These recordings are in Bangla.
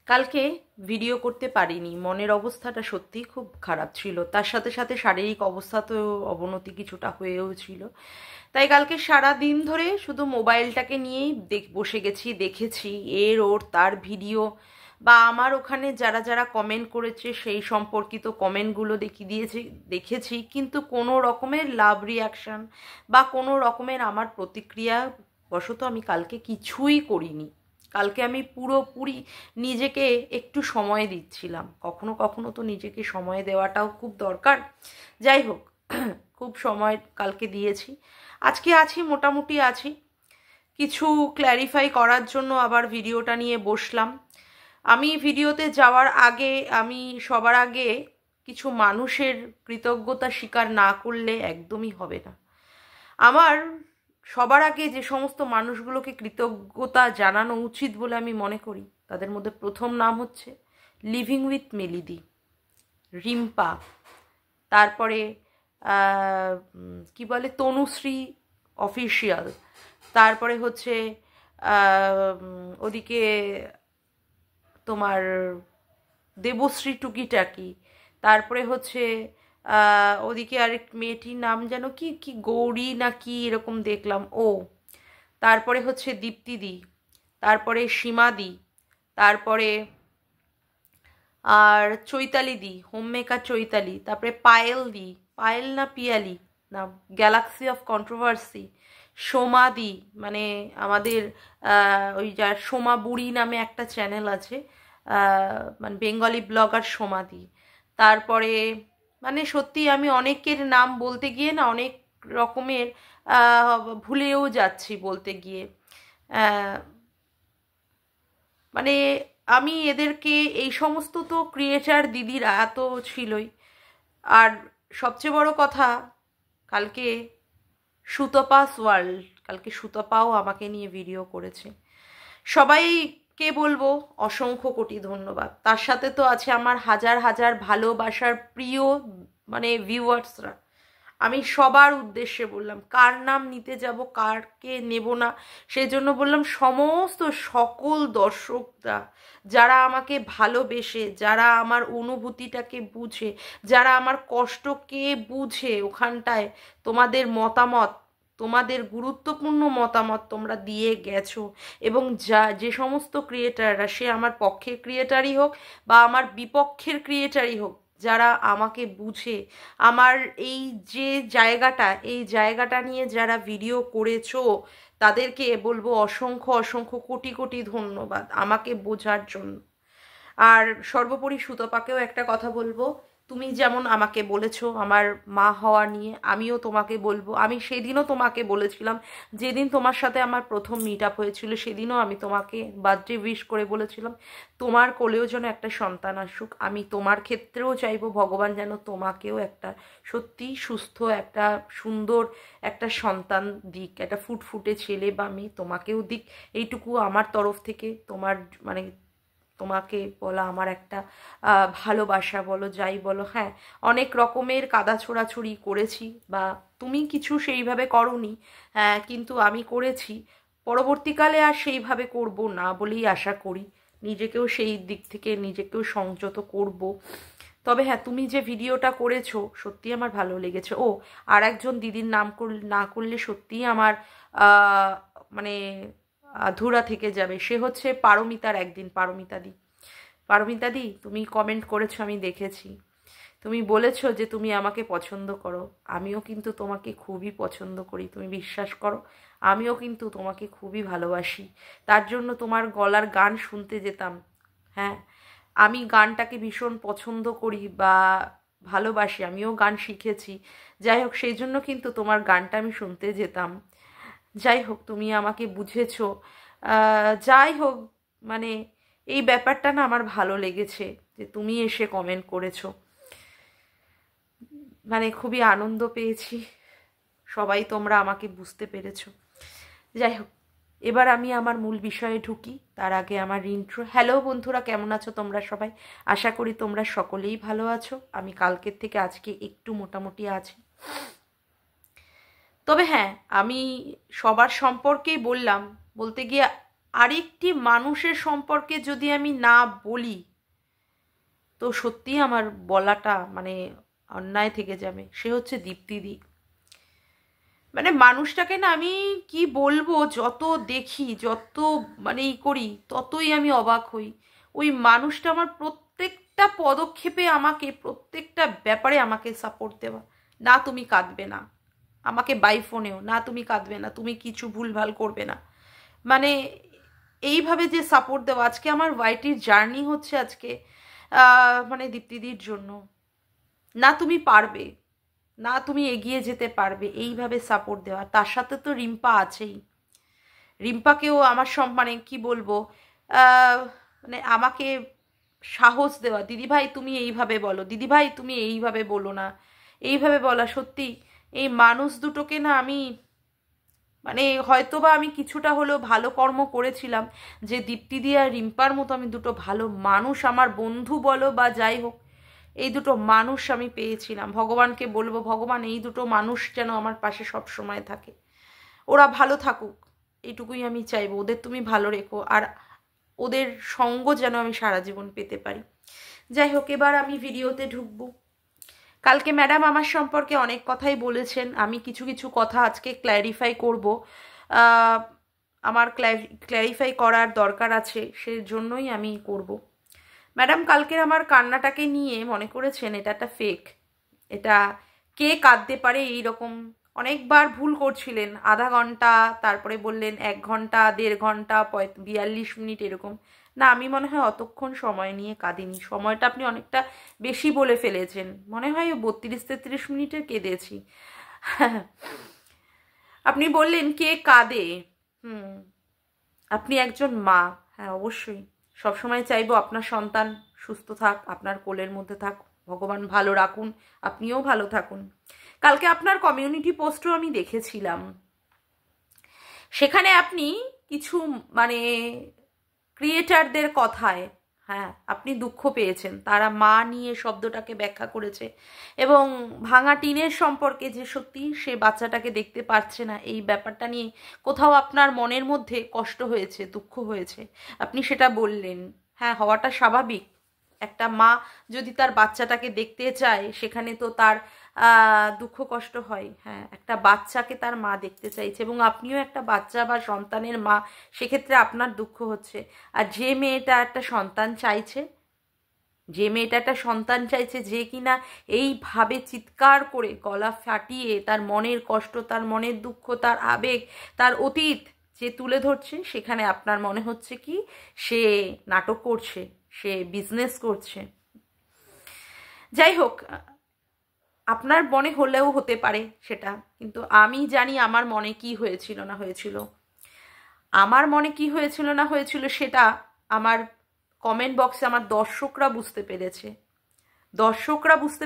কালকে ভিডিও করতে পারিনি, মনের অবস্থাটা সত্যিই খুব খারাপ ছিল, তার সাথে সাথে শারীরিক অবস্থাতেও অবনতি কিছুটা হয়েও ছিল। তাই কালকে সারা দিন ধরে শুধু মোবাইলটাকে নিয়েই বসে গেছি, দেখেছি এর ওর তার ভিডিও, বা আমার ওখানে যারা যারা কমেন্ট করেছে সেই সম্পর্কিত কমেন্টগুলো দেখেছি, কিন্তু কোনো রকমের লাভ রিয়াকশান বা কোনো রকমের আমার প্রতিক্রিয়া বশত আমি কালকে কিছুই করিনি। কালকে আমি পুরোপুরি নিজেকে একটু সময় দিচ্ছিলাম। কখনো কখনো তো নিজেকে সময় দেওয়াটাও খুব দরকার। যাই হোক, খুব সময় কালকে দিয়েছি। আজকে আছি, মোটামুটি আছি। কিছু ক্ল্যারিফাই করার জন্য আবার ভিডিওটা নিয়ে বসলাম। আমি ভিডিওতে যাওয়ার আগে আমি সবার আগে কিছু মানুষের কৃতজ্ঞতা স্বীকার না করলে একদমই হবে না। আমার সবার আগে যে সমস্ত মানুষগুলোকে কৃতজ্ঞতা জানানো উচিত বলে আমি মনে করি, তাদের মধ্যে প্রথম নাম হচ্ছে লিভিং উইথ মেলিদি, রিম্পা, তারপরে কি বলে তনুশ্রী অফিসিয়াল, তারপরে হচ্ছে ওদিকে তোমার দেবশ্রী টুকিটাকি, তারপরে হচ্ছে ওদিকে আরেক মেয়েটির নাম যেন কি কি গৌরী না কি এরকম দেখলাম, ও, তারপরে হচ্ছে দীপ্তিদি, তারপরে সীমাদি, তারপরে আর চৈতালি দি, হোম মেকার চৈতালি, তারপরে পায়েল দি, পায়েল না পিয়ালি না, গ্যালাক্সি অফ কন্ট্রোভার্সি, সোমাদি, মানে আমাদের ওই যা সোমা বুড়ি নামে একটা চ্যানেল আছে, মানে বেঙ্গলি ব্লগার সোমাদি, তারপরে মানে সত্যি আমি অনেকের নাম বলতে গিয়ে না অনেক রকমের ভুলেও যাচ্ছি বলতে গিয়ে। মানে আমি এদেরকে, এই সমস্ত তো ক্রিয়েটার দিদিরা তো ছিলই, আর সবচেয়ে বড় কথা, কালকে সুতপাস ওয়ার্ল্ড, কালকে সুতপাও আমাকে নিয়ে ভিডিও করেছে। সবাইকে বলবো অসংখ্য কোটি ধন্যবাদ। তার সাথে তো আছে আমার হাজার হাজার ভালোবাসার প্রিয় মানে ভিউয়ার্সরা। আমি সবার উদ্দেশ্যে বললাম, কার নাম নিতে যাব কারকে নেব না, সেই জন্য বললাম সমস্ত সকল দর্শকরা যারা আমাকে ভালোবেসে, যারা আমার অনুভূতিটাকে বুঝে, যারা আমার কষ্টকে বুঝে ওখানটায় তোমাদের মতামত, তোমাদের গুরুত্বপূর্ণ মতামত তোমরা দিয়ে গেছো, এবং যে সমস্ত ক্রিয়েটাররা, সে আমার পক্ষের ক্রিয়েটারই হোক বা আমার বিপক্ষের ক্রিয়েটারই হোক, যারা আমাকে বুঝে আমার এই জায়গাটা নিয়ে যারা ভিডিও করেছো, তাদেরকে বলবো অসংখ্য অসংখ্য কোটি কোটি ধন্যবাদ আমাকে বোঝার জন্য। আর সর্বোপরি সুতপাকেও একটা কথা বলবো, তুমি যেমন আমাকে বলেছো আমার মা হওয়া নিয়ে, আমিও তোমাকে বলবো, আমি সেদিনও তোমাকে বলেছিলাম, যেদিন তোমার সাথে আমার প্রথম মিট আপ হয়েছিল, সেদিনও আমি তোমাকে বার্থডে উইশ করে বলেছিলাম তোমার কোলেও যেন একটা সন্তান আসুক। আমি তোমার ক্ষেত্রেও চাইবো ভগবান যেন তোমাকেও একটা সত্যি সুস্থ একটা সুন্দর একটা সন্তান দিক, একটা ফুটফুটে ছেলে বা মেয়ে তোমাকেও দিক। এইটুকু আমার তরফ থেকে তোমার মানে তোমাকে বলা আমার একটা ভালোবাসা বলো, যাই বলো। হ্যাঁ, অনেক রকমের কাদা ছোড়াছুড়ি করেছি, বা তুমি কিছু সেইভাবে করোনি, হ্যাঁ, কিন্তু আমি করেছি। পরবর্তীকালে আর সেইভাবে করব না বলেই আশা করি, নিজেকেও সেই দিক থেকে নিজেকেও সংযত করব। তবে হ্যাঁ, তুমি যে ভিডিওটা করেছো সত্যি আমার ভালো লেগেছে। ও, আর একজন দিদির নাম না করলে সত্যিই আমার মানে ধুরা থেকে যাবে, সে হচ্ছে পারমিতার একদিন, পারমিতাদি। পারমিতাদি, তুমি কমেন্ট করেছো আমি দেখেছি, তুমি বলেছো যে তুমি আমাকে পছন্দ করো, আমিও কিন্তু তোমাকে খুবই পছন্দ করি, তুমি বিশ্বাস করো, আমিও কিন্তু তোমাকে খুবই ভালোবাসি। তার জন্য তোমার গলার গান শুনতে যেতাম। হ্যাঁ, আমি গানটাকে ভীষণ পছন্দ করি বা ভালোবাসি, আমিও গান শিখেছি। যাই হোক, সেই জন্য কিন্তু তোমার গানটা আমি শুনতে যেতাম। যাই হোক, তুমি আমাকে বুঝেছো। যাই হোক, মানে এই ব্যাপারটা না আমার ভালো লেগেছে যে তুমি এসে কমেন্ট করেছো, মানে খুবই আনন্দ পেয়েছি, সবাই তোমরা আমাকে বুঝতে পেরেছো। যাই হোক, এবার আমি আমার মূল বিষয়ে ঢুকি, তার আগে আমার ইন্ট্রো। হ্যালো বন্ধুরা, কেমন আছো তোমরা সবাই? আশা করি তোমরা সকলেই ভালো আছো। আমি কালকের থেকে আজকে একটু মোটামুটি আছি। তবে হ্যাঁ, আমি সবার সম্পর্কেই বললাম, বলতে গিয়ে আরেকটি মানুষের সম্পর্কে যদি আমি না বলি তো সত্যিই আমার বলাটা মানে অন্যায় থেকে যাবে। সে হচ্ছে দীপ্তিদি। মানে মানুষটাকে না আমি কি বলবো, যত দেখি যত মানে করি ততই আমি অবাক হই। ওই মানুষটা আমার প্রত্যেকটা পদক্ষেপে আমাকে প্রত্যেকটা ব্যাপারে আমাকে সাপোর্ট দেওয়া, না তুমি কাঁদবে না, আমাকে বাই ফোনেও না তুমি কাঁদবে না, তুমি কিছু ভুলভাল করবে না, মানে এইভাবে যে সাপোর্ট দেওয়া। আজকে আমার ওয়াইটির জার্নি হচ্ছে আজকে মানে দীপ্তিদির জন্য। না তুমি পারবে, না তুমি এগিয়ে যেতে পারবে, এইভাবে সাপোর্ট দেওয়া। তার সাথে তো রিম্পা আছেই, রিম্পাকেও আমার মানে কি বলবো, মানে আমাকে সাহস দেওয়া, দিদিভাই তুমি এইভাবে বলো, দিদিভাই তুমি এইভাবে বলো না, এইভাবে বলা। সত্যি এই মানুষ দুটোকে না আমি মানে হয়তোবা আমি কিছুটা হলেও ভালো কর্ম করেছিলাম যে দীপ্তিদি আর রিম্পার মতো আমি দুটো ভালো মানুষ, আমার বন্ধু বলো বা যাই হোক, এই দুটো মানুষ আমি পেয়েছিলাম। ভগবানকে বলবো, ভগবান এই দুটো মানুষ যেন আমার পাশে সব সময় থাকে, ওরা ভালো থাকুক, এইটুকুই আমি চাইবো। ওদের তুমি ভালো রেখো, আর ওদের সঙ্গ যেন আমি সারা জীবন পেতে পারি। যাই হোক, এবার আমি ভিডিওতে ঢুকবো। কালকে ম্যাডাম আমার সম্পর্কে অনেক কথাই বলেছেন, আমি কিছু কিছু কথা আজকে ক্ল্যারিফাই করব। আমার ক্ল্যারিফাই করার দরকার আছে, সেজন্যই আমি করব। ম্যাডাম কালকের আমার কান্নাটাকে নিয়ে মনে করেছেন এটা একটা ফেক, এটা কে কাঁদতে পারে এইরকম অনেকবার ভুল করছিলেন। আধা ঘন্টা, তারপরে বললেন 1 ঘন্টা, 1.5 ঘন্টা, 42 মিনিট এরকম। না, আমি মনে হয় অতক্ষণ সময় নিয়ে কাঁদিনি, সময়টা আপনি অনেকটা বেশি বলে ফেলেছেন, মনে হয় 32-33 মিনিটের কেঁদেছি। আপনি বললেন কে কাঁদে, আপনি একজন মা, হ্যাঁ অবশ্যই সবসময় চাইবো আপনার সন্তান সুস্থ থাক, আপনার কোলের মধ্যে থাক, ভগবান ভালো রাখুন, আপনিও ভালো থাকুন। কালকে আপনার কমিউনিটি পোস্টও আমি দেখেছিলাম, সেখানে আপনি কিছু মানে ক্রিয়েটারদের কথায় হ্যাঁ আপনি দুঃখ পেয়েছেন, তারা মা নিয়ে শব্দটাকে ব্যাখ্যা করেছে এবং ভাঙা টিনের সম্পর্কে যে সত্যি সে বাচ্চাটাকে দেখতে পাচ্ছে না, এই ব্যাপারটা নিয়ে কোথাও আপনার মনের মধ্যে কষ্ট হয়েছে, দুঃখ হয়েছে, আপনি সেটা বললেন। হ্যাঁ, হওয়াটা স্বাভাবিক। একটা মা যদি তার বাচ্চাটাকে দেখতে চায় সেখানে তো তার দুঃখ কষ্ট হয়। হ্যাঁ, একটা বাচ্চাকে তার মা দেখতে চাইছে এবং আপনিও একটা বাচ্চা বা সন্তানের মা, সেক্ষেত্রে আপনার দুঃখ হচ্ছে। আর যে মেয়েটা একটা সন্তান চাইছে, যে কিনা এইভাবে চিৎকার করে গলা ফাটিয়ে তার মনের কষ্ট, তার মনের দুঃখ, তার আবেগ, তার অতীত যে তুলে ধরছে, সেখানে আপনার মনে হচ্ছে কি সে নাটক করছে, সে বিজনেস করছে। যাই হোক, আপনার মনে হলেও হতে পারে সেটা, কিন্তু আমি জানি আমার মনে কি হয়েছিল না হয়েছিল। আমার মনে কি হয়েছিল না হয়েছিল সেটা আমার কমেন্ট বক্সে আমার দর্শকরা বুঝতে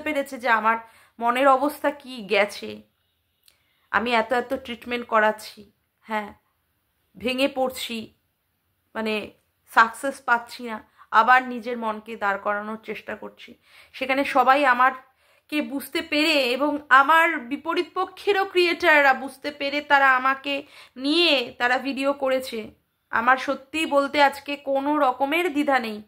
পেরেছে যে আমার মনের অবস্থা কি গেছে। আমি এত এত ট্রিটমেন্ট করাচ্ছি, হ্যাঁ ভেঙে পড়ছি, মানে সাকসেস পাচ্ছি না, আবার নিজের মনকে দাঁড় করানোর চেষ্টা করছি। সেখানে সবাই আমাকে বুঝতে পেরে এবং আমার বিপরীত পক্ষেরও ক্রিয়েটাররা বুঝতে পেরে তারা আমাকে নিয়ে তারা ভিডিও করেছে। আমার সত্যিই বলতে আজকে কোনো রকমের দ্বিধা নেই।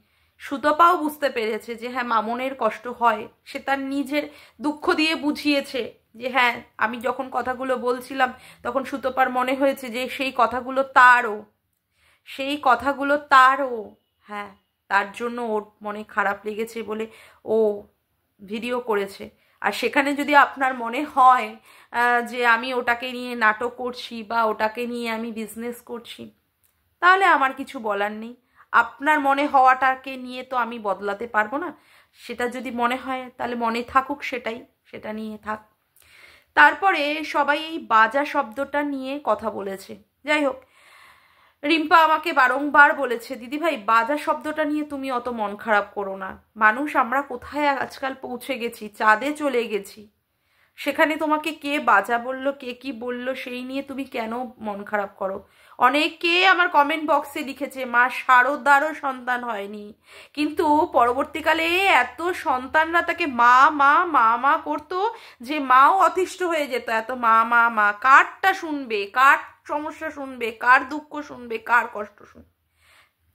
সুতপাও বুঝতে পেরেছে যে হ্যাঁ মামনের কষ্ট হয়, সে তার নিজের দুঃখ দিয়ে বুঝিয়েছে যে হ্যাঁ আমি যখন কথাগুলো বলছিলাম তখন সুতপার মনে হয়েছে যে সেই কথাগুলো তারও, হ্যাঁ তার জন্য ওর মনে খারাপ লেগেছে বলে ও ভিডিও করেছে। আর সেখানে যদি আপনার মনে হয় যে আমি ওটাকে নিয়ে নাটক করছি বা ওটাকে নিয়ে আমি বিজনেস করছি, তাহলে আমার কিছু বলার নেই। আপনার মনে হওয়াটাকে নিয়ে তো আমি বদলাতে পারবো না, সেটা যদি মনে হয় তাহলে মনে থাকুক, সেটা নিয়ে থাক। তারপরে সবাই এই বাজা শব্দটা নিয়ে কথা বলেছে। যাই হোক, রিম্পা আমাকে বারংবার বলেছে দিদিভাই বাজা শব্দটা নিয়ে তুমি অত মন খারাপ করো না, মানুষ আমরা কোথায় আজকাল পৌঁছে গেছি, চাঁদে চলে গেছি, সেখানে তোমাকে কে বাজা বললো, কে কি বললো সেই নিয়ে তুমি কেন মন খারাপ করো। অনেকে আমার কমেন্ট বক্সে লিখেছে মা শারদারও সন্তান হয়নি, কিন্তু পরবর্তীকালে এত সন্তানরা তাকে মা মা মা মা করতো যে মাও অতিষ্ঠ হয়ে যেত, এত মা মা মা, কারটা শুনবে, কার সমস্যা শুনবে, কার দুঃখ শুনবে, কার কষ্ট শুনবে।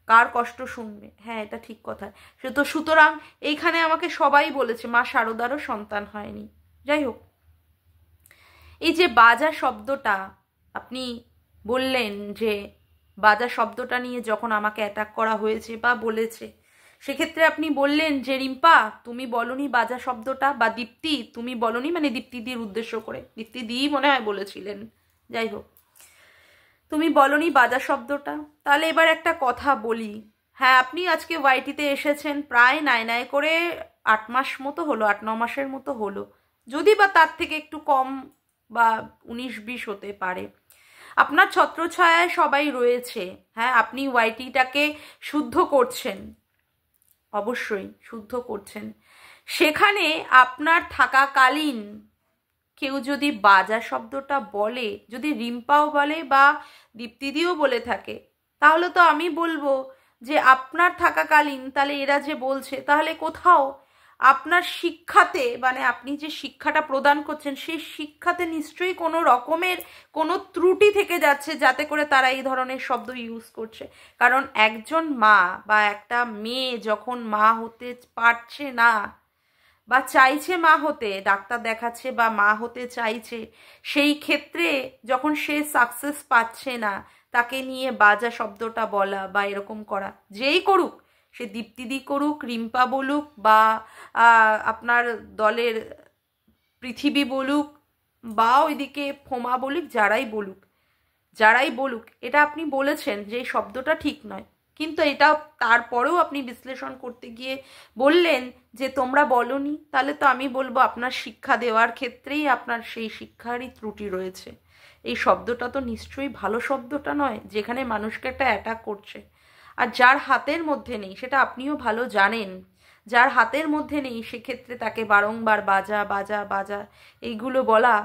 কার কষ্ট শুনবে? হ্যাঁ, এটা ঠিক কথা। সে তো সুতরাং এইখানে আমাকে সবাই বলেছে মা শারদারও সন্তান হয়নি। যাই হোক, এই যে বাজা শব্দটা আপনি বললেন, যে বাজা শব্দটা নিয়ে যখন আমাকে অ্যাটাক করা হয়েছে বা বলেছে, সেক্ষেত্রে আপনি বললেন যে রিম্পা তুমি বলনি বাজা শব্দটা, বা দীপ্তি তুমি বলনি, মানে দীপ্তিদির উদ্দেশ্য করে, দীপ্তিদিই মনে হয় বলেছিলেন। যাই হোক, তুমি বলনি বাজা শব্দটা। তাহলে এবার একটা কথা বলি। হ্যাঁ, আপনি আজকে ওয়াইটিতে এসেছেন প্রায় নাই করে 8 মাস মতো হলো, 8-9 মাসের মতো হলো, যদি বা তার থেকে একটু কম বা 19-20 হতে পারে। আপনার ছত্রছায়ায় সবাই রয়েছে। হ্যাঁ, আপনি ওয়াইটিটাকে শুদ্ধ করছেন, অবশ্যই শুদ্ধ করছেন। সেখানে আপনার থাকাকালীন কেউ যদি বাজা শব্দটা বলে, যদি রিম্পাও বলে বা দীপ্তিদিও বলে থাকে, তাহলে তো আমি বলবো যে আপনার থাকাকালীন তাহলে এরা যে বলছে, তাহলে কোথাও আপনার শিক্ষাতে, মানে আপনি যে শিক্ষাটা প্রদান করছেন সেই শিক্ষাতে নিশ্চয়ই কোনো রকমের কোনো ত্রুটি থেকে যাচ্ছে, যাতে করে তারা এই ধরনের শব্দ ইউজ করছে। কারণ একজন মা বা একটা মেয়ে যখন মা হতে পারছে না বা চাইছে মা হতে, ডাক্তার দেখাচ্ছে বা মা হতে চাইছে, সেই ক্ষেত্রে যখন সে সাকসেস পাচ্ছে না, তাকে নিয়ে বাজা শব্দটা বলা বা এরকম করা, যেই করুক, সে দীপ্তিদি করুক, রিম্পা বলুক, বা আপনার দলের পৃথিবী বলুক, বা ওইদিকে ফোমা বলুক, যারাই বলুক, এটা আপনি বলেছেন যে এই শব্দটা ঠিক নয়। কিন্তু এটা তারপরেও আপনি বিশ্লেষণ করতে গিয়ে বললেন যে তোমরা বলনি। তাহলে তো আমি বলবো আপনার শিক্ষা দেওয়ার ক্ষেত্রেই আপনার সেই শিক্ষারই ত্রুটি রয়েছে। এই শব্দটা তো নিশ্চয়ই ভালো শব্দটা নয়, যেখানে মানুষকে একটা অ্যাটাক করছে। আর যার হাতের মধ্যে নেই, সেটা আপনিও ভালো জানেন, যার হাতের মধ্যে নেই সেক্ষেত্রে তাকে বারংবার বাজা বাজা বাজা এইগুলো বলা,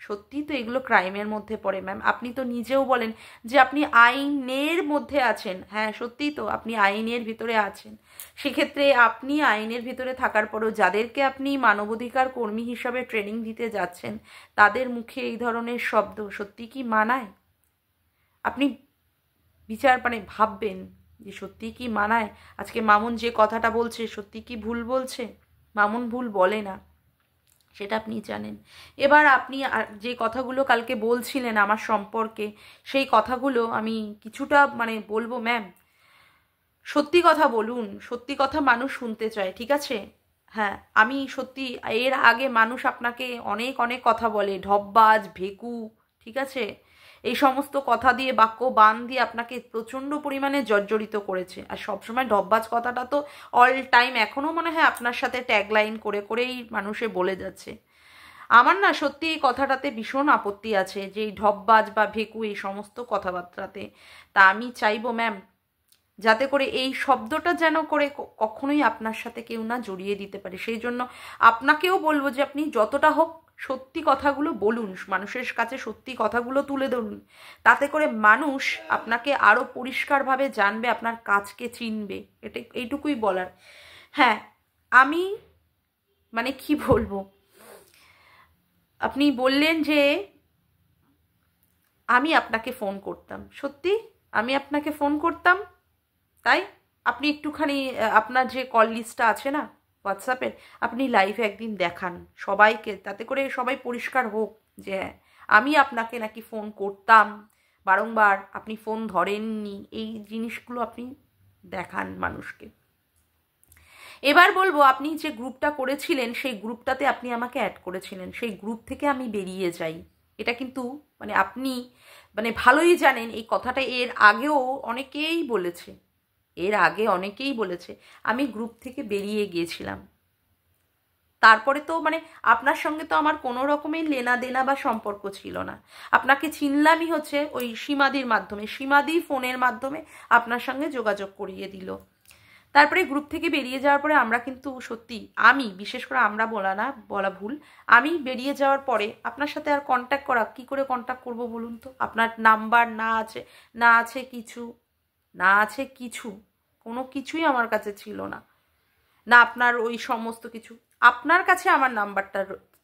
সত্যি তো এগুলো ক্রাইমের মধ্যে পড়ে ম্যাম। আপনি তো নিজেও বলেন যে আপনি আইনের মধ্যে আছেন। হ্যাঁ, সত্যিই তো আপনি আইনের ভিতরে আছেন। সেক্ষেত্রে আপনি আইনের ভিতরে থাকার পরও যাদেরকে আপনি মানবাধিকার কর্মী হিসাবে ট্রেনিং দিতে যাচ্ছেন, তাদের মুখে এই ধরনের শব্দ সত্যি কি মানায়? আপনি মানে ভাববেন যে সত্যি কি মানায়? আজকে মামুন যে কথাটা বলছে সত্যি কি ভুল বলছে? মামুন ভুল বলে না, সেটা আপনি জানেন। এবার আপনি যে কথাগুলো কালকে বলছিলেন আমার সম্পর্কে, সেই কথাগুলো আমি কিছুটা মানে বলবো ম্যাম। সত্যি কথা বলুন, সত্যি কথা মানুষ শুনতে চায়, ঠিক আছে? হ্যাঁ, আমি সত্যি, এর আগে মানুষ আপনাকে অনেক অনেক কথা বলে, ঢপবাজ, ভেকু, ঠিক আছে, এই সমস্ত কথা দিয়ে, বাক্য বান দিয়ে আপনাকে প্রচণ্ড পরিমাণে জর্জরিত করেছে। আর সবসময় ঢপবাজ কথাটা তো অল টাইম এখনও মনে হয় আপনার সাথে ট্যাগলাইন করে করেই মানুষে বলে যাচ্ছে। আমার না সত্যি এই কথাটাতে ভীষণ আপত্তি আছে, যে এই ঢপবাজ বা ভেকু এই সমস্ত কথাবার্তাতে। তা আমি চাইবো ম্যাম, যাতে করে এই শব্দটা যেন করে কখনোই আপনার সাথে কেউ না জড়িয়ে দিতে পারে। সেই জন্য আপনাকেও বলবো যে আপনি যতটা হোক সত্যি কথাগুলো বলুন, মানুষের কাছে সত্যি কথাগুলো তুলে ধরুন, তাতে করে মানুষ আপনাকে আরও পরিষ্কারভাবে জানবে, আপনার কাজকে চিনবে। এইটুকুই বলার। হ্যাঁ, আমি মানে কি বলবো, আপনি বললেন যে আমি আপনাকে ফোন করতাম, সত্যি আমি আপনাকে ফোন করতাম, তাই আপনি একটুখানি আপনার যে কল লিস্টটা আছে না হোয়াটসঅ্যাপের, আপনি লাইভে একদিন দেখান সবাইকে, তাতে করে সবাই পরিষ্কার হোক যে হ্যাঁ, আমি আপনাকে নাকি ফোন করতাম বারংবার, আপনি ফোন ধরেননি, এই জিনিসগুলো আপনি দেখান মানুষকে। এবার বলবো, আপনি যে গ্রুপটা করেছিলেন সেই গ্রুপটাতে আপনি আমাকে অ্যাড করেছিলেন, সেই গ্রুপ থেকে আমি বেরিয়ে যাই। এটা কিন্তু মানে আপনি মানে ভালোই জানেন এই কথাটা, এর আগে অনেকেই বলেছে আমি গ্রুপ থেকে বেরিয়ে গিয়েছিলাম। তারপরে তো মানে আপনার সঙ্গে তো আমার কোনো রকমের লেনা দেনা বা সম্পর্ক ছিল না। আপনাকে চিনলামই হচ্ছে ওই সীমাদির মাধ্যমে, সীমাদি ফোনের মাধ্যমে আপনার সঙ্গে যোগাযোগ করিয়ে দিল। তারপরে গ্রুপ থেকে বেরিয়ে যাওয়ার পরে আমরা কিন্তু সত্যি, আমি বিশেষ করে, আমরা বলা ভুল, আমি বেরিয়ে যাওয়ার পরে আপনার সাথে আর কন্ট্যাক্ট করা, কি করে কন্ট্যাক্ট করব বলুন তো? আপনার নাম্বার না আছে কিছু, কোনো কিছুই আমার কাছে ছিল না, না আপনার ওই সমস্ত কিছু। আপনার কাছে আমার নাম্বারটা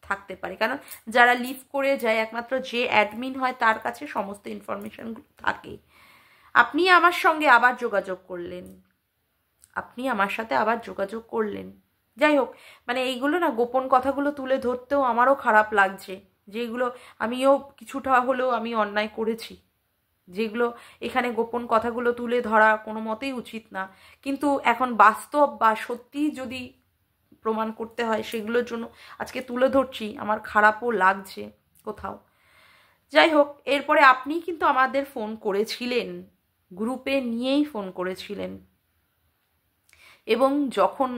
থাকতে পারে, কারণ যারা লিভ করে যায় একমাত্র যে অ্যাডমিন হয় তার কাছে সমস্ত ইনফরমেশনগুলো থাকে। আপনি আমার সঙ্গে আবার যোগাযোগ করলেন, আপনি আমার সাথে আবার যোগাযোগ করলেন। যাই হোক, মানে এইগুলো না, গোপন কথাগুলো তুলে ধরতেও আমারও খারাপ লাগছে, যেগুলো আমিও কিছুটা হলেও আমি অন্যায় করেছি, যেগুলো এখানে গোপন কথাগুলো তুলে ধরা কোনো মতেই উচিত না, কিন্তু এখন বাস্তব বা সত্যি যদি প্রমাণ করতে হয় সেগুলোর জন্য আজকে তুলে ধরছি, আমার খারাপও লাগছে কোথাও। যাই হোক, এরপরে আপনি কিন্তু আমাদের ফোন করেছিলেন, গ্রুপে নিয়েই ফোন করেছিলেন, এবং যখন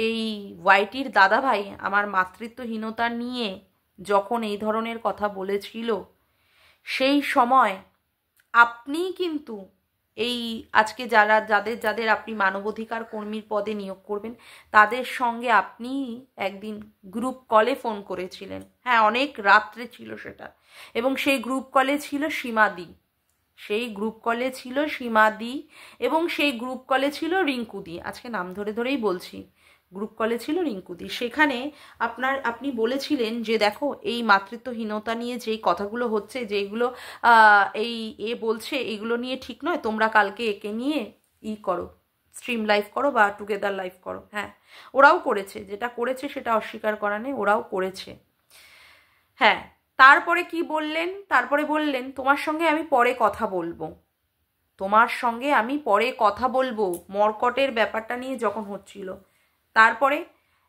এই ওয়াইটির দাদাভাই আমার মাতৃত্বহীনতা নিয়ে যখন এই ধরনের কথা বলেছিল, সেই সময় আপনি কিন্তু এই আজকে যাদের আপনি মানবাধিকার কর্মীর পদে নিয়োগ করবেন তাদের সঙ্গে আপনি একদিন গ্রুপ কলে ফোন করেছিলেন। হ্যাঁ, অনেক রাত্রে ছিল সেটা, এবং সেই গ্রুপ কলে ছিল সীমাদি, সেই গ্রুপ কলে ছিল সীমাদি, এবং সেই গ্রুপ কলে ছিল রিঙ্কুদি। আজকে নাম ধরে ধরেই বলছি, গ্রুপ কলে ছিল রিঙ্কুদি। সেখানে আপনি বলেছিলেন যে দেখো, এই মাতৃত্বহীনতা নিয়ে যেই কথাগুলো হচ্ছে, যেগুলো এই বলছে, এগুলো নিয়ে ঠিক নয়, তোমরা কালকে একে নিয়ে করো, স্ট্রিম লাইভ করো বা টুগেদার লাইভ করো। হ্যাঁ, ওরাও করেছে, যেটা করেছে সেটা অস্বীকার করা নেই, ওরাও করেছে। হ্যাঁ, তারপরে কি বললেন? তারপরে বললেন তোমার সঙ্গে আমি পরে কথা বলবো, তোমার সঙ্গে আমি পরে কথা বলবো, মর্কটের ব্যাপারটা নিয়ে যখন হচ্ছিল। তারপরে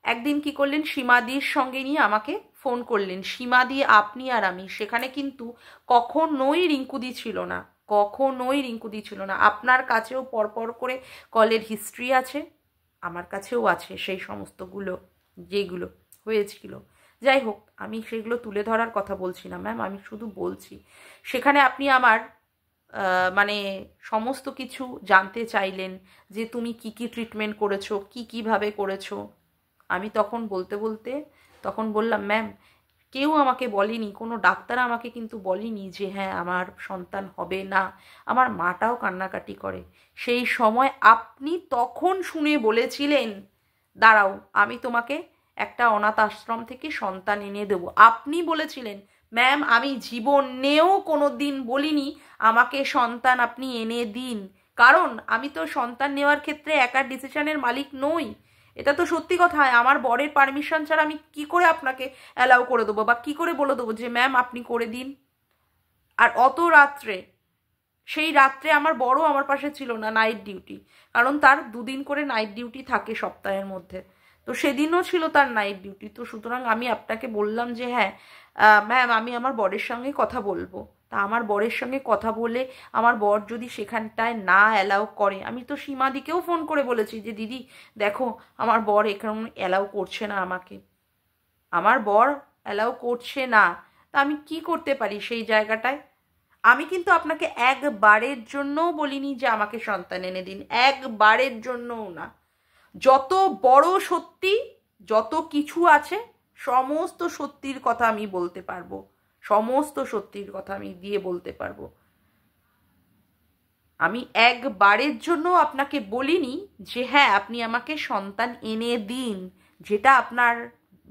একদিন কি করলেন, সীমাদির সঙ্গে নিয়ে আমাকে ফোন করলেন, সীমাদি, আপনি আর আমি। সেখানে কিন্তু কখনোই রিঙ্কুদি ছিল না, কখনোই রিঙ্কুদি ছিল না। আপনার কাছেও পরপর করে কলের হিস্ট্রি আছে, আমার কাছেও আছে সেই সমস্তগুলো যেগুলো হয়েছিল। যাই হোক, আমি সেগুলো তুলে ধরার কথা বলছি না ম্যাম, আমি শুধু বলছি সেখানে আপনি আমার মানে সমস্ত কিছু জানতে চাইলেন, যে তুমি কি কি ট্রিটমেন্ট করেছো, কিভাবে করেছো। আমি তখন তখন বললাম, ম্যাম কেউ আমাকে বলেনি, কোনো ডাক্তার আমাকে কিন্তু বলেনি যে হ্যাঁ আমার সন্তান হবে না। আমার মাটাও কান্নাকাটি করে। সেই সময় আপনি তখন শুনে বলেছিলেন, দাঁড়াও আমি তোমাকে একটা অনাথ আশ্রম থেকে সন্তান এনে দেবো। আপনি বলেছিলেন ম্যাম, আমি জীবনেও কোনো দিন বলিনি আমাকে সন্তান আপনি এনে দিন, কারণ আমি তো সন্তান নেওয়ার ক্ষেত্রে একার ডিসিশনের মালিক নই। এটা তো সত্যি কথা। আমার বরের পারমিশন ছাড়া আমি কি করে আপনাকে অ্যালাউ করে দেবো, বা কি করে বলে দেবো যে ম্যাম আপনি করে দিন। আর অত রাত্রে, সেই রাত্রে আমার বড় আমার পাশে ছিল না, নাইট ডিউটি, কারণ তার 2 দিন করে নাইট ডিউটি থাকে সপ্তাহের মধ্যে, তো সেদিনও ছিল তার নাইট ডিউটি। তো সুতরাং আমি আপনাকে বললাম যে হ্যাঁ ম্যাম, আমি আমার বরের সঙ্গে কথা বলবো। তা আমার বরের সঙ্গে কথা বলে আমার বর যদি সেখানটায় না অ্যালাউ করে, আমি তো সীমাদিকেও ফোন করে বলেছি যে দিদি দেখো, আমার বর এখানে অ্যালাউ করছে না আমাকে, আমার বর অ্যালাউ করছে না, তা আমি কি করতে পারি সেই জায়গাটায়। আমি কিন্তু আপনাকে একবারের জন্যও বলিনি যে আমাকে সন্তান এনে দিন, একবারের জন্যও না। যত বড় সত্যি, যত কিছু আছে, সমস্ত সত্যির কথা আমি বলতে পারবো, সমস্ত সত্যির কথা আমি দিয়ে বলতে পারবো। আমি একবারের জন্য আপনাকে বলিনি যে হ্যাঁ আপনি আমাকে সন্তান এনে দিন, যেটা আপনার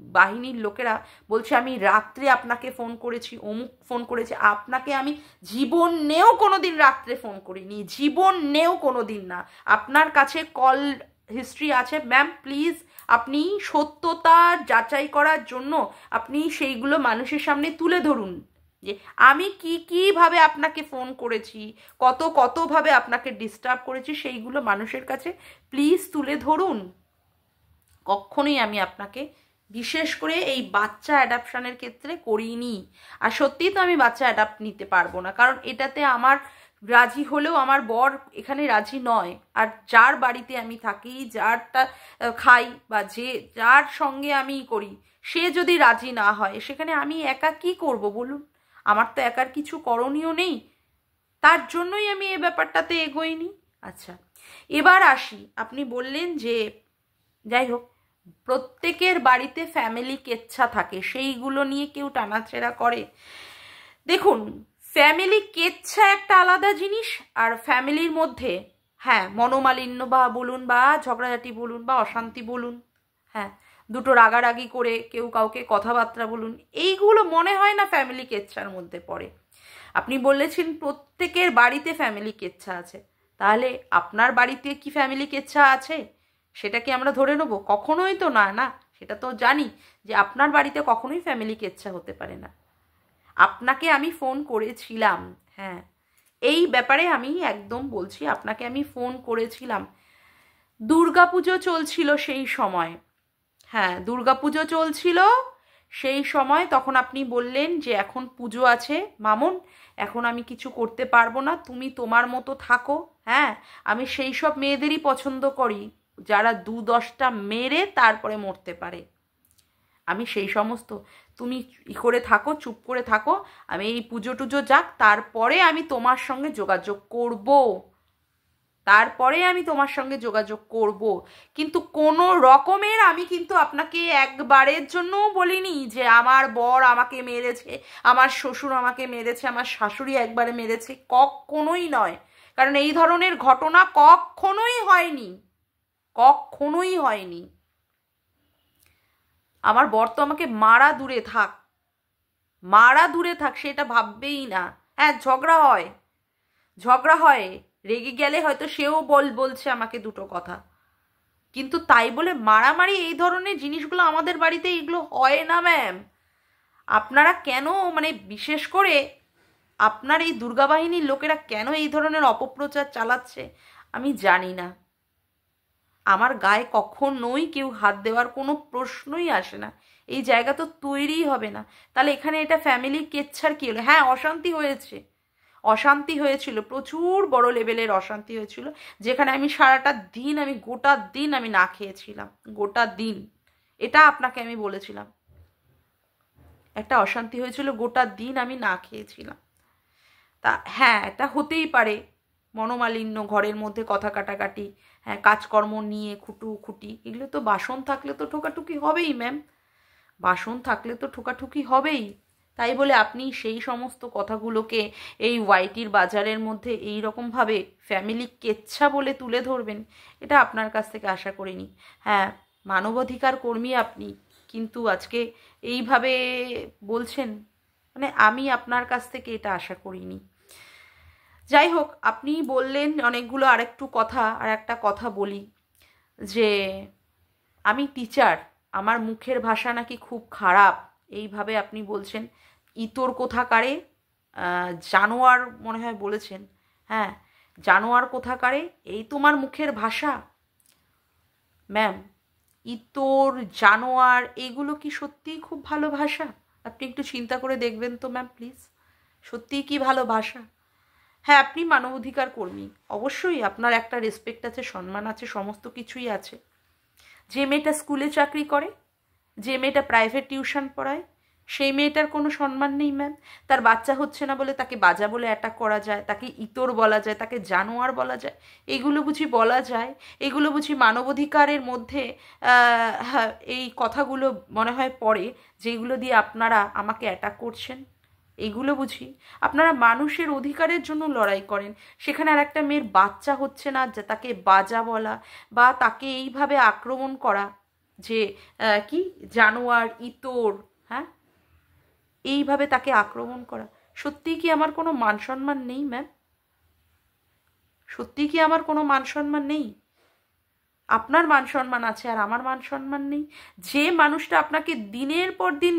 বাহিনীর লোকেরা বলছে আমি রাত্রে আপনাকে ফোন করেছি, অমুক ফোন করেছে। আপনাকে আমি জীবনেও কোনো দিন রাত্রে ফোন করিনি, জীবনেও কোনো দিন না। আপনার কাছে কল হিস্ট্রি আছে ম্যাম, প্লিজ আপনি সত্যতা যাচাই করার জন্য আপনি সেইগুলো মানুষের সামনে তুলে ধরুন, যে আমি কিভাবে আপনাকে ফোন করেছি, কতভাবে আপনাকে ডিস্টার্ব করেছি, সেইগুলো মানুষের কাছে প্লিজ তুলে ধরুন। কখনোই আমি আপনাকে বিশেষ করে এই বাচ্চা অ্যাডাপশনের ক্ষেত্রে করিনি। আর সত্যিই তো আমি বাচ্চা অ্যাডাপ্ট নিতে পারবো না, কারণ এটাতে আমার রাজি হলেও আমার বর এখানে রাজি নয়। আর যার বাড়িতে আমি থাকি, যারটা খাই, বা যার সঙ্গে আমি করি, সে যদি রাজি না হয়, সেখানে আমি একা কি করব বলুন? আমার তো একার কিছু করণীয় নেই, তার জন্যই আমি এ ব্যাপারটাতে এগোইনি। আচ্ছা, এবার আসি, আপনি বললেন যে যাই হোক, প্রত্যেকের বাড়িতে ফ্যামিলি কেচ্ছা থাকে, সেইগুলো নিয়ে কেউ টানাছেড়া করে। দেখুন, ফ্যামিলি কেচ্ছা একটা আলাদা জিনিস, আর ফ্যামিলির মধ্যে হ্যাঁ মনোমালিন্য বা বলুন, বা ঝগড়াঝাটি বলুন, বা অশান্তি বলুন, হ্যাঁ দুটো রাগারাগি করে কেউ কাউকে কথাবার্তা বলুন, এইগুলো মনে হয় না ফ্যামিলি কেচ্ছার মধ্যে পড়ে। আপনি বলেছেন প্রত্যেকের বাড়িতে ফ্যামিলি কেচ্ছা আছে, তাহলে আপনার বাড়িতে কি ফ্যামিলি কেচ্ছা আছে সেটা কি আমরা ধরে নেব? কখনোই তো না, না। সেটা তো জানি যে আপনার বাড়িতে কখনোই ফ্যামিলি কেচ্ছা হতে পারে না। আপনাকে আমি ফোন করেছিলাম, হ্যাঁ, এই ব্যাপারে আমি একদম বলছি, আপনাকে আমি ফোন করেছিলাম। দুর্গাপুজো চলছিল সেই সময়, হ্যাঁ দুর্গাপুজো চলছিল সেই সময়। তখন আপনি বললেন যে এখন পুজো আছে মামুন, এখন আমি কিছু করতে পারবো না, তুমি তোমার মতো থাকো। হ্যাঁ, আমি সেই সব মেয়েদেরই পছন্দ করি যারা 2-10টা মেরে তারপরে মরতে পারে। আমি সেই সমস্ত, তুমি করে থাকো, চুপ করে থাকো, আমি এই পুজো টুজো যাক, তারপরে আমি তোমার সঙ্গে যোগাযোগ করব, তারপরে আমি তোমার সঙ্গে যোগাযোগ করব। কিন্তু কোনো রকমের আমি কিন্তু আপনাকে একবারের জন্যও বলিনি যে আমার বর আমাকে মেরেছে, আমার শ্বশুর আমাকে মেরেছে, আমার শাশুড়ি একবারে মেরেছে, কখনোই নয়। কারণ এই ধরনের ঘটনা কখনোই হয়নি, কখনোই হয়নি। আমার বর তো আমাকে মারা দূরে থাক, মারা দূরে থাক সেটা ভাববেই না। হ্যাঁ, ঝগড়া হয়, ঝগড়া হয়, রেগে গেলে হয়তো সেও বলছে আমাকে দুটো কথা, কিন্তু তাই বলে মারামারি এই ধরনের জিনিসগুলো আমাদের বাড়িতে এগুলো হয় না ম্যাম। আপনারা কেন, মানে বিশেষ করে আপনার এই দুর্গা বাহিনীর লোকেরা কেন এই ধরনের অপপ্রচার চালাচ্ছে আমি জানি না। আমার গায়ে কখনোই কেউ হাত দেওয়ার কোনো প্রশ্নই আসে না, এই জায়গা তো তৈরিই হবে না। তাহলে এখানে এটা ফ্যামিলি কেচ্ছার কী হলো? হ্যাঁ, অশান্তি হয়েছে, অশান্তি হয়েছিল, প্রচুর বড় লেভেলের অশান্তি হয়েছিল, যেখানে আমি সারাটা দিন, আমি গোটা দিন আমি না খেয়েছিলাম, গোটা দিন। এটা আপনাকে আমি বলেছিলাম, একটা অশান্তি হয়েছিল, গোটা দিন আমি না খেয়েছিলাম। তা হ্যাঁ, এটা হতেই পারে, মনোমালিন্য, ঘরের মধ্যে কথা কাটাকাটি, হ্যাঁ কাজকর্ম নিয়ে খুঁটি, এগুলো তো বাসন থাকলে তো ঠোকাঠুকি হবেই ম্যাম, বাসন থাকলে তো ঠোকাঠুকি হবেই। তাই বলে আপনি সেই সমস্ত কথাগুলোকে এই ওয়াইটির বাজারের মধ্যে এই রকমভাবে ফ্যামিলি কেচ্ছা বলে তুলে ধরবেন, এটা আপনার কাছ থেকে আশা করিনি। হ্যাঁ, মানবাধিকার কর্মী আপনি, কিন্তু আজকে এইভাবে বলছেন, মানে আমি আপনার কাছ থেকে এটা আশা করিনি। যাই হোক, আপনি বললেন অনেকগুলো, আরেকটু কথা, আর একটা কথা বলি, যে আমি টিচার, আমার মুখের ভাষা নাকি খুব খারাপ, এইভাবে আপনি বলছেন। ইতর কোথাকারে, জানোয়ার মনে হয় বলেছেন, হ্যাঁ জানোয়ার কোথাকারে, এই তোমার মুখের ভাষা? ম্যাম, ইতর, জানোয়ার, এগুলো কি সত্যিই খুব ভালো ভাষা? আপনি একটু চিন্তা করে দেখবেন তো ম্যাম প্লিজ, সত্যিই কি ভালো ভাষা? হ্যাঁ, আপনি মানবাধিকার কর্মী, অবশ্যই আপনার একটা রেসপেক্ট আছে, সম্মান আছে, সমস্ত কিছুই আছে। যে মেয়েটা স্কুলে চাকরি করে, যে মেয়েটা প্রাইভেট টিউশন পড়ায়, সেই মেয়েটার কোনো সম্মান নেই ম্যাম? তার বাচ্চা হচ্ছে না বলে তাকে বাজা বলে অ্যাটাক করা যায়, তাকে ইতর বলা যায়, তাকে জানোয়ার বলা যায়, এগুলো বুঝি বলা যায়? এগুলো বুঝি মানবাধিকারের মধ্যে হ্যাঁ, এই কথাগুলো মনে হয় পড়ে, যেগুলো দিয়ে আপনারা আমাকে অ্যাটাক করছেন? এগুলো বুঝি আপনারা মানুষের অধিকারের জন্য লড়াই করেন, সেখানে আর একটা মেয়ের বাচ্চা হচ্ছে না, যে তাকে বাজা বলা বা তাকে এইভাবে আক্রমণ করা, যে কি জানোয়ার, ইতর, হ্যাঁ এইভাবে তাকে আক্রমণ করা, সত্যিই কি আমার কোনো মান সম্মান নেই ম্যাম? সত্যিই কি আমার কোনো মান সম্মান নেই? আপনার মান সম্মান আছে আর আমার মান সম্মান নেই? যে মানুষটা আপনাকে দিনের পর দিন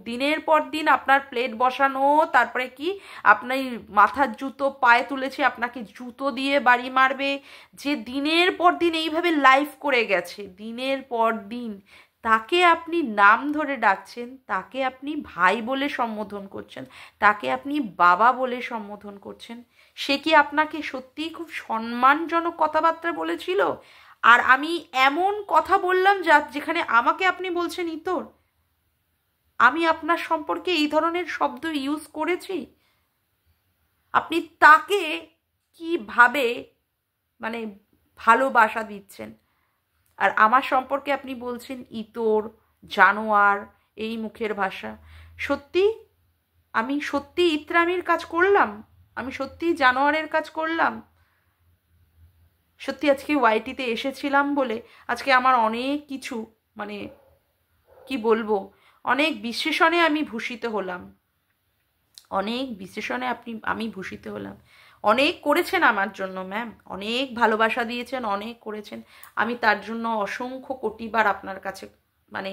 দিনের পর দিন আপনার প্লেট বসানো, তারপরে কি আপনার মাথার জুতো পায়ে তুলেছে, আপনাকে জুতো দিয়ে বাড়ি মারবে, যে দিনের পর দিন এইভাবে লাইফ করে গেছে, দিনের পর দিন, তাকে আপনি নাম ধরে ডাকছেন, তাকে আপনি ভাই বলে সম্বোধন করছেন, তাকে আপনি বাবা বলে সম্বোধন করছেন, সে কি আপনাকে সত্যিই খুব সম্মানজনক কথাবার্তা বলেছিল? আর আমি এমন কথা বললাম যেখানে আমাকে আপনি বলছেন ইতর? আমি আপনার সম্পর্কে এই ধরনের শব্দ ইউজ করেছি? আপনি তাকে কিভাবে মানে ভালোবাসা দিচ্ছেন, আর আমার সম্পর্কে আপনি বলছেন ইতর, জানোয়ার, এই মুখের ভাষা? সত্যি আমি সত্যি ইতরামির কাজ করলাম? আমি সত্যি জানোয়ারের কাজ করলাম? সত্যি আজকে ওয়াইটিতে এসেছিলাম বলে আজকে আমার অনেক কিছু, মানে কি বলবো, অনেক বিশেষণে আমি ভূষিত হলাম, অনেক বিশেষণে আমি ভূষিত হলাম। অনেক করেছেন আমার জন্য ম্যাম, অনেক ভালোবাসা দিয়েছেন, অনেক করেছেন। আমি তার জন্য অসংখ্য কোটিবার আপনার কাছে মানে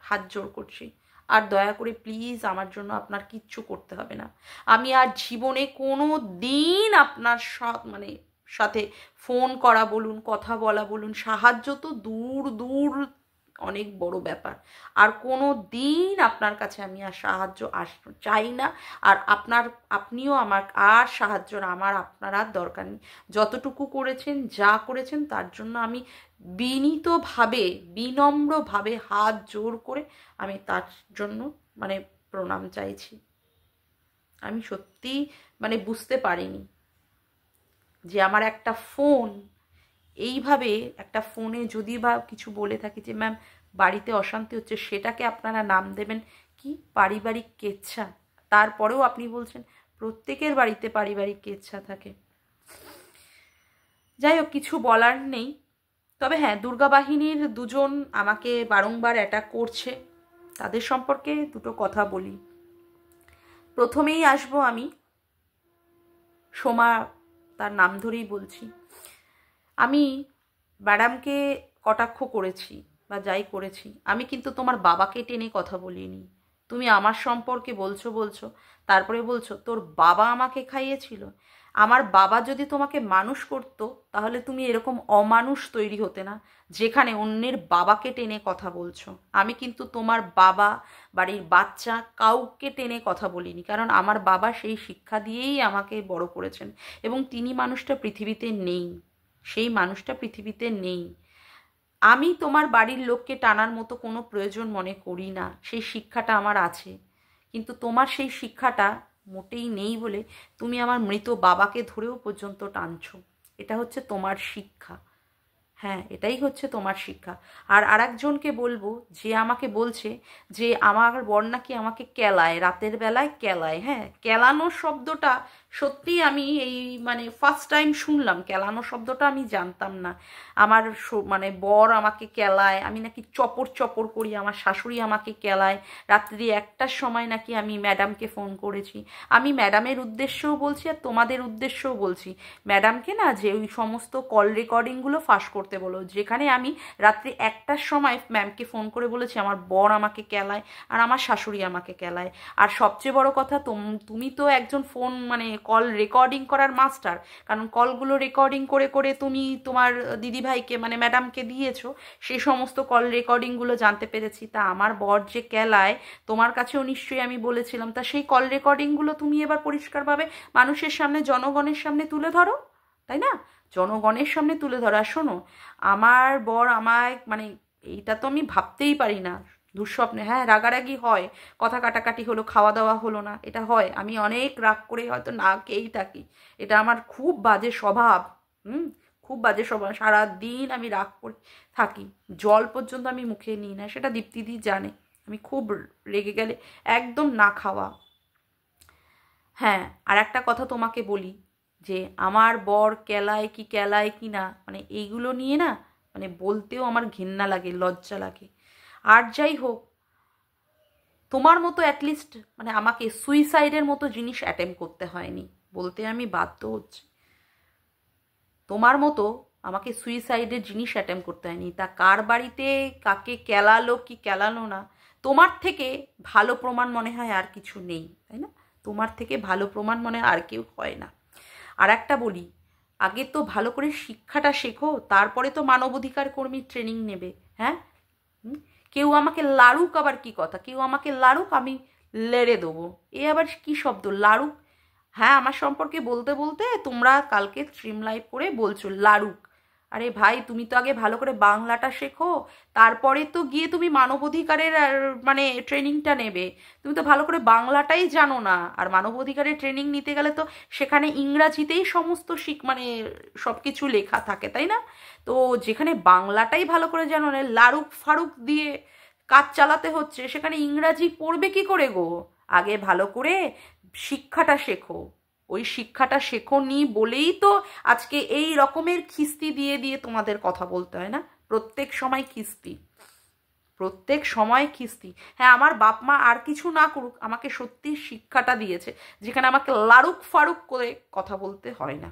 হাত জোড় করছি। আর দয়া করে প্লিজ আমার জন্য আপনার কিচ্ছু করতে হবে না। আমি আর জীবনে কোনো দিন আপনার মানে সাথে ফোন করা বলুন, কথা বলা বলুন, সাহায্য তো দূর দূর অনেক বড় ব্যাপার। আর কোনো দিন আপনার কাছে আমি আর সাহায্য চাই না। আর আপনিও আমার আর সাহায্যর আমার আপনার আর দরকার নেই। যতটুকু করেছেন, যা করেছেন, তার জন্য আমি বিনীতভাবে, বিনম্রভাবে হাত জোর করে আমি তার জন্য মানে প্রণাম চাইছি। আমি সত্যি মানে বুঝতে পারিনি যে আমার একটা ফোন, এইভাবে একটা ফোনে যদি বা কিছু বলে থাকি যে ম্যাম বাড়িতে অশান্তি হচ্ছে, সেটাকে আপনারা নাম দেবেন কি পারিবারিক কেচ্ছা। তারপরেও আপনি বলছেন প্রত্যেকের বাড়িতে পারিবারিক কেচ্ছা থাকে। যাই হোক, কিছু বলার নেই। তবে হ্যাঁ, দুর্গা বাহিনীর দুজন আমাকে বারংবার অ্যাটাক করছে, তাদের সম্পর্কে দুটো কথা বলি। প্রথমেই আসবো আমি সোমা, তার নাম ধরেই বলছি। আমি ম্যাডামকে কটাক্ষ করেছি বা যাই করেছি, আমি কিন্তু তোমার বাবাকে টেনে কথা বলিনি। তুমি আমার সম্পর্কে বলছো, তারপরে বলছো তোর বাবা আমাকে খাইয়েছিল। আমার বাবা যদি তোমাকে মানুষ করতো তাহলে তুমি এরকম অমানুষ তৈরি হতে না, যেখানে অন্যের বাবাকে টেনে কথা বলছো। আমি কিন্তু তোমার বাবা, বাড়ির বাচ্চা কাউকে টেনে কথা বলিনি, কারণ আমার বাবা সেই শিক্ষা দিয়েই আমাকে বড় করেছেন এবং তিনি মানুষটা পৃথিবীতে নেই, সেই মানুষটা পৃথিবীতে নেই। আমি তোমার বাড়ির লোককে টানার মতো কোনো প্রয়োজন মনে করি না, সেই শিক্ষাটা আমার আছে। কিন্তু তোমার সেই শিক্ষাটা মোটেই নেই বলে তুমি আমার মৃত বাবাকে ধরেও পর্যন্ত টানছো। এটা হচ্ছে তোমার শিক্ষা। হ্যাঁ, এটাই হচ্ছে তোমার শিক্ষা। আর আরেকজনকে বলবো, যে আমাকে বলছে যে আমার বর নাকি আমাকে কেলায়, রাতের বেলায় কেলায়। হ্যাঁ, কেলানো শব্দটা সত্যি আমি এই মানে ফার্স্ট টাইম শুনলাম। কেলানো শব্দটা আমি জানতাম না। আমার মানে বর আমাকে কেলায়, আমি নাকি চপর চপর করি, আমার শাশুড়ি আমাকে কেলায়। রাত্রি 1টার সময় নাকি আমি ম্যাডামকে ফোন করেছি। আমি ম্যাডামের উদ্দেশ্যেও বলছি আর তোমাদের উদ্দেশ্যেও বলছি, ম্যাডামকে না যে ওই সমস্ত কল রেকর্ডিংগুলো ফাঁস করতে বলো, যেখানে আমি রাত্রি 1টার সময় ম্যামকে ফোন করে বলেছি আমার বর আমাকে কেলায় আর আমার শাশুড়ি আমাকে কেলায়। আর সবচেয়ে বড় কথা, তুমি তো একজন ফোন মানে কল রেকর্ডিং করার মাস্টার, কারণ কলগুলো রেকর্ডিং করে করে তুমি তোমার দিদিভাইকে মানে ম্যাডামকে দিয়েছো। সেই সমস্ত কল রেকর্ডিংগুলো জানতে পেরেছি। তা আমার বর যে কেলায় তোমার কাছেও নিশ্চয়ই আমি বলেছিলাম, তা সেই কল রেকর্ডিংগুলো তুমি এবার পরিষ্কারভাবে মানুষের সামনে, জনগণের সামনে তুলে ধরো, তাই না? জনগণের সামনে তুলে ধরা। শোনো, আমার বর আমায় মানে এইটা তো আমি ভাবতেই পারি না, দুঃস্বপ্নে। হ্যাঁ, রাগারাগি হয়, কথা কাটাকাটি হলো, খাওয়া দাওয়া হলো না, এটা হয়। আমি অনেক রাগ করে হয়তো না খেয়েই থাকি, এটা আমার খুব বাজে স্বভাব। খুব বাজে স্বভাব, সারাদিন আমি রাগ করে থাকি, জল পর্যন্ত আমি মুখে নিই না, সেটা দীপ্তিদি জানে। আমি খুব রেগে গেলে একদম না খাওয়া। হ্যাঁ, আর একটা কথা তোমাকে বলি, যে আমার বর কেলায় কি না, মানে এইগুলো নিয়ে না মানে বলতেও আমার ঘেন্না লাগে, লজ্জা লাগে। আর যাই হোক, তোমার মতো অ্যাটলিস্ট মানে আমাকে সুইসাইডের মতো জিনিস অ্যাটেম্প করতে হয়নি, বলতে আমি বাধ্য হচ্ছি। তোমার মতো আমাকে সুইসাইডের জিনিস অ্যাটেম্প করতে হয়নি। তা কার বাড়িতে কাকে কেলালো কি কেলালো না, তোমার থেকে ভালো প্রমাণ মনে হয় আর কিছু নেই, তাই না? তোমার থেকে ভালো প্রমাণ মনে হয় আর কেউ হয় না। আর একটা বলি, আগে তো ভালো করে শিক্ষাটা শেখো, তারপরে তো মানবাধিকার কর্মী ট্রেনিং নেবে। হ্যাঁ, কেউ আমাকে লাড়ুক, আবার কি কথা, কেউ আমাকে লাড়ুক, আমি লেড়ে দেবো। এ আবার কি শব্দ, লাড়ুক? হ্যাঁ, আমার সম্পর্কে বলতে বলতে তোমরা কালকে স্ট্রিম লাইভ করে বলছো লাড়ুক। আরে ভাই, তুমি তো আগে ভালো করে বাংলাটা শেখো, তারপরে তো গিয়ে তুমি মানবাধিকারের মানে ট্রেনিংটা নেবে। তুমি তো ভালো করে বাংলাটাই জানো না, আর মানবাধিকারের ট্রেনিং নিতে গেলে তো সেখানে ইংরাজিতেই সমস্ত মানে সব কিছু লেখা থাকে, তাই না? তো যেখানে বাংলাটাই ভালো করে জানো না, লাড়ুক ফারুক দিয়ে কাজ চালাতে হচ্ছে, সেখানে ইংরাজি পড়বে কি করে গো? আগে ভালো করে শিক্ষাটা শেখো। ওই শিক্ষাটা শেখোনি বলেই তো আজকে এই রকমের খিস্তি দিয়ে দিয়ে তোমাদের কথা বলতে হয় না, প্রত্যেক সময় খিস্তি। প্রত্যেক সময় খিস্তি। হ্যাঁ, আমার বাপ মা আর কিছু না করুক, আমাকে সত্যি শিক্ষাটা দিয়েছে যেখানে আমাকে লারুক ফারুক করে কথা বলতে হয় না।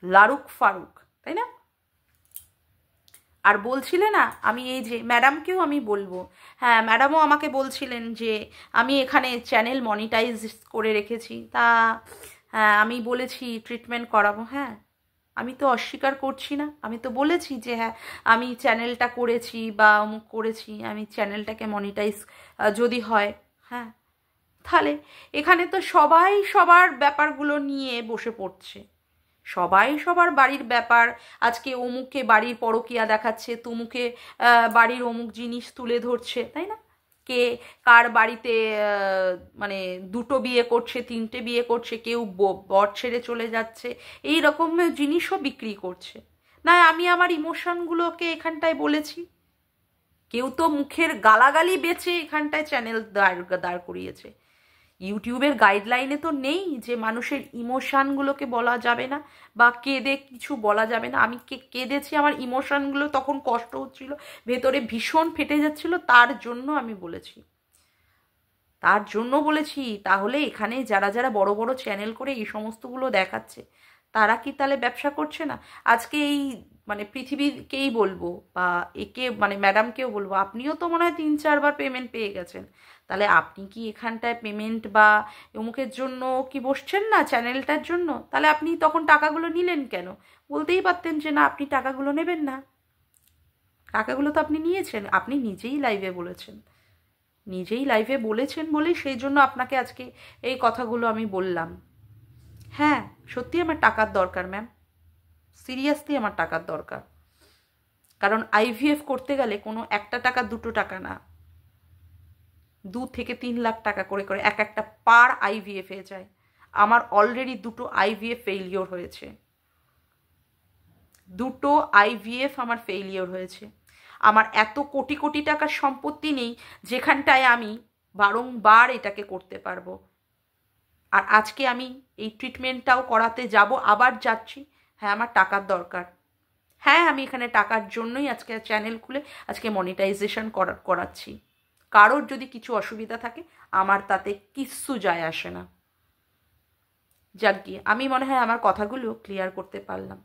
লারুক ফারুক, তাই না? আর বলছিলে না, আমি এই যে ম্যাডামকেও আমি বলবো, হ্যাঁ ম্যাডামও আমাকে বলছিলেন যে আমি এখানে চ্যানেল মনিটাইজ করে রেখেছি, তা হ্যাঁ আমি বলেছি ট্রিটমেন্ট করাবো। হ্যাঁ, আমি তো অস্বীকার করছি না, আমি তো বলেছি যে হ্যাঁ আমি চ্যানেলটা করেছি বা অমুক করেছি, আমি চ্যানেলটাকে মনিটাইজ যদি হয়। হ্যাঁ, তাহলে এখানে তো সবাই সবার ব্যাপারগুলো নিয়ে বসে পড়ছে, সবাই সবার বাড়ির ব্যাপার। আজকে অমুকে বাড়ির পরকীয়া দেখাচ্ছে, তমুকে বাড়ির অমুক জিনিস তুলে ধরছে, তাই না? কে কার বাড়িতে মানে 2টো বিয়ে করছে, 3টে বিয়ে করছে, কেউ বর ছেড়ে চলে যাচ্ছে, এই রকম জিনিসও বিক্রি করছে। না, আমি আমার ইমোশনগুলোকে এখানটায় বলেছি। কেউ তো মুখের গালাগালি বেচে এখানটায় চ্যানেল দাঁড় করিয়েছে। ইউটিউবের গাইডলাইনে তো নেই যে মানুষের ইমোশানগুলোকে বলা যাবে না বা কেঁদে কিছু বলা যাবে না। আমি কেঁদেছি, আমার ইমোশানগুলো তখন কষ্ট হচ্ছিল, ভেতরে ভীষণ ফেটে যাচ্ছিল, তার জন্য আমি বলেছি, তার জন্য বলেছি। তাহলে এখানে যারা যারা বড় বড় চ্যানেল করে এই সমস্তগুলো দেখাচ্ছে, তারা কি তাহলে ব্যবসা করছে না? আজকে এই মানে পৃথিবীকেই বলবো বা একে মানে ম্যাডামকেও বলবো, আপনিও তো মনে হয় 3-4বার পেমেন্ট পেয়ে গেছেন, তাহলে আপনি কি এখানটায় পেমেন্ট বা অমুকের জন্য কি বসছেন না, চ্যানেলটার জন্য? তাহলে আপনি তখন টাকাগুলো নিলেন কেন? বলতেই পারতেন যে না আপনি টাকাগুলো নেবেন না। টাকাগুলো তো আপনি নিয়েছেন, আপনি নিজেই লাইভে বলেছেন, নিজেই লাইভে বলেছেন বলেই সেই জন্য আপনাকে আজকে এই কথাগুলো আমি বললাম। হ্যাঁ, সত্যি আমার টাকার দরকার ম্যাম, সিরিয়াসলি আমার টাকার দরকার। কারণ আইভিএফ করতে গেলে কোনো 1 টাকা 2 টাকা না, 2 থেকে 3 লাখ টাকা করে করে এক একটা পার আইভিএফ হয়ে যায়। আমার অলরেডি 2টো আইভিএফ ফেইলিওর হয়েছে, 2টো আইভিএফ আমার ফেইলিওর হয়েছে। আমার এত কোটি কোটি টাকার সম্পত্তি নেই যেখানটায় আমি বারংবার এটাকে করতে পারবো। আর আজকে আমি এই ট্রিটমেন্টটাও করাতে যাব, আবার যাচ্ছি। হ্যাঁ, আমার টাকার দরকার। হ্যাঁ, আমি এখানে টাকার জন্যই আজকে চ্যানেল খুলে আজকে মনিটাইজেশন করাচ্ছি। কারোর যদি কিছু অসুবিধা থাকে আমার তাতে কিচ্ছু যায় আসে না। যাক গিয়ে, আমি মনে হয় আমার কথাগুলো ক্লিয়ার করতে পারলাম।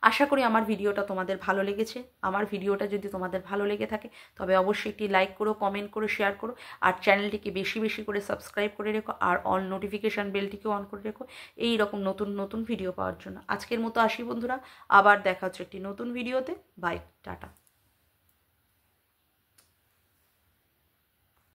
আশা করি আমার ভিডিওটা তোমাদের ভালো লেগেছে। আমার ভিডিওটা যদি তোমাদের ভালো লেগে থাকে তবে অবশ্যই একটি লাইক করো, কমেন্ট করো, শেয়ার করো, আর চ্যানেলটিকে বেশি বেশি করে সাবস্ক্রাইব করে রেখো, আর অল নোটিফিকেশান বেলটিকেও অন করে রেখো এই রকম নতুন নতুন ভিডিও পাওয়ার জন্য। আজকের মতো আসি বন্ধুরা, আবার দেখা হচ্ছে একটি নতুন ভিডিওতে। Bye, tata.